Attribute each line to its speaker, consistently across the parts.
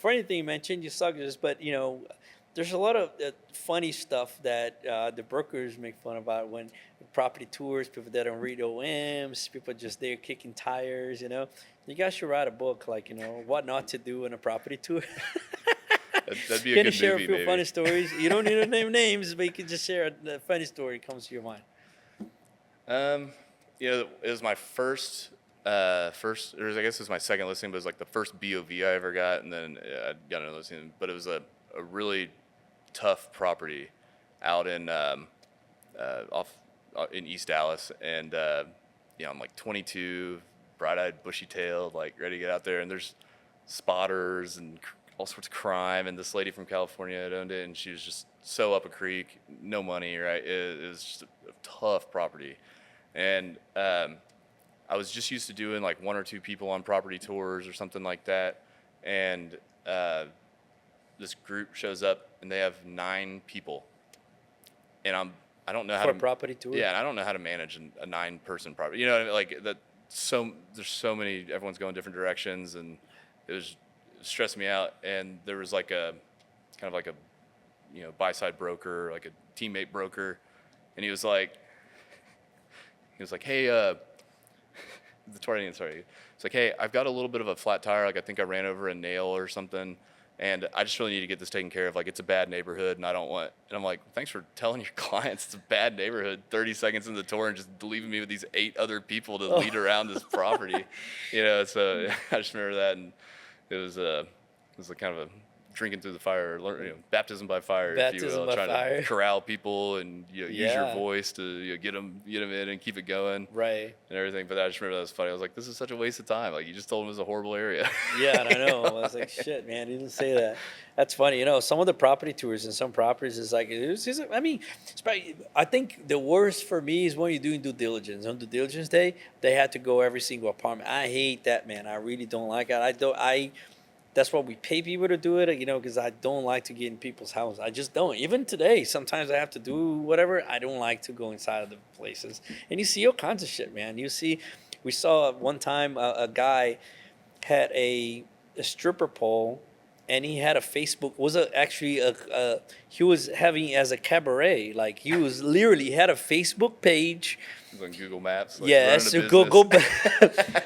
Speaker 1: funny thing you mentioned, you suckers, but there's a lot of funny stuff that the brokers make fun about when property tours, people that don't read OMs, people just there kicking tires. You guys should write a book like what not to do in a property tour.
Speaker 2: That'd be a
Speaker 1: Can
Speaker 2: good
Speaker 1: you share
Speaker 2: movie,
Speaker 1: a few
Speaker 2: maybe.
Speaker 1: funny stories? You don't need to name names, but you can just share a funny story that comes to your mind.
Speaker 2: It was my first, or I guess it was my second listing, but it was like the first BOV I ever got, and then I got another listing. But it was a really tough property out in in East Dallas, and I'm like 22, bright-eyed, bushy-tailed, like ready to get out there, and there's spotters and all sorts of crime, and this lady from California had owned it, and she was just so up a creek, no money, right? It was just a tough property. And I was just used to doing like one or two people on property tours or something like that. And this group shows up and they have 9 people. And I don't know how
Speaker 1: for
Speaker 2: to
Speaker 1: a property tour.
Speaker 2: Yeah, and I don't know how to manage a 9-person property. You know what I mean? Like that. There's so many. Everyone's going different directions, and it stressed me out. And there was like a kind of like a buy-side broker, like a teammate broker, and he was like, hey, it's like, hey, I've got a little bit of a flat tire. Like, I think I ran over a nail or something, and I just really need to get this taken care of. Like, it's a bad neighborhood, and I don't want. And I'm like, thanks for telling your clients it's a bad neighborhood 30 seconds in the tour and just leaving me with these 8 other people to lead around this property. So I just remember that, and it was like kind of a drinking through the fire, baptism by fire, if you will, trying to corral people and use your voice to get them in and keep it going,
Speaker 1: right,
Speaker 2: and everything. But I just remember that was funny. I was like, this is such a waste of time. Like, you just told them it was a horrible area.
Speaker 1: Yeah, I know. I was like, shit, man, you didn't say that. That's funny. Some of the property tours in some properties is like, I think the worst for me is when you're doing due diligence. On due diligence day, they had to go every single apartment. I hate that, man. I really don't like it. That's why we pay people to do it, because I don't like to get in people's houses. I just don't. Even today, sometimes I have to do whatever. I don't like to go inside of the places. And you see all kinds of shit, man. We saw one time a guy had a stripper pole, and he had a Facebook. He was having as a cabaret. Like, he was literally had a Facebook page.
Speaker 2: On Google Maps.
Speaker 1: Yes, go back.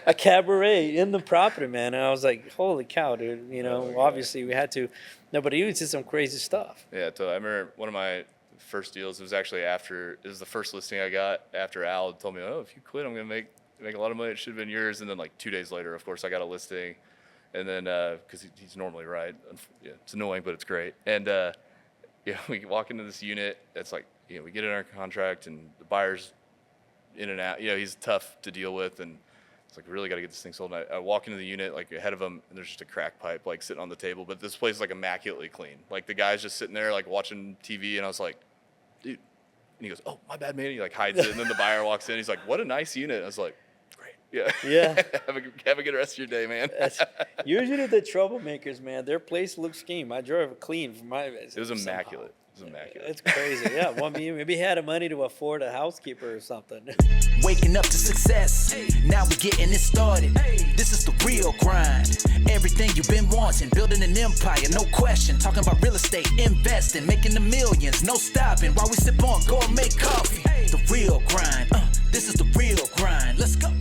Speaker 1: A cabaret in the property, man. And I was like, holy cow, dude. Obviously we had to. No, but he did some crazy stuff.
Speaker 2: Yeah, totally. I remember one of my first deals, it was the first listing I got after Al told me, oh, if you quit, I'm going to make a lot of money. It should have been yours. And then like 2 days later, of course, I got a listing. And then, because he's normally right. Yeah, it's annoying, but it's great. And we walk into this unit. It's like, we get in our contract, and the buyer's in and out. He's tough to deal with, and it's like, we really got to get this thing sold. And I walk into the unit like ahead of him, and there's just a crack pipe like sitting on the table. But this place is like immaculately clean. Like, the guy's just sitting there like watching TV, and I was like, dude. And he goes, oh, my bad, man. He like hides it, and then the buyer walks in. He's like, what a nice unit. I was like, great. Yeah. have a good rest of your day, man.
Speaker 1: That's usually the troublemakers, man. Their place looks clean. I drove it clean from my.
Speaker 2: It was immaculate. It was immaculate.
Speaker 1: It's crazy. Yeah. Well, maybe he had the money to afford a housekeeper or something.
Speaker 3: Waking up to success. Now we getting it started. This is the real grind. Everything you've been wanting. Building an empire, no question. Talking about real estate, investing, making the millions. No stopping while we sip on gourmet coffee. The real grind. This is the real grind. Let's go.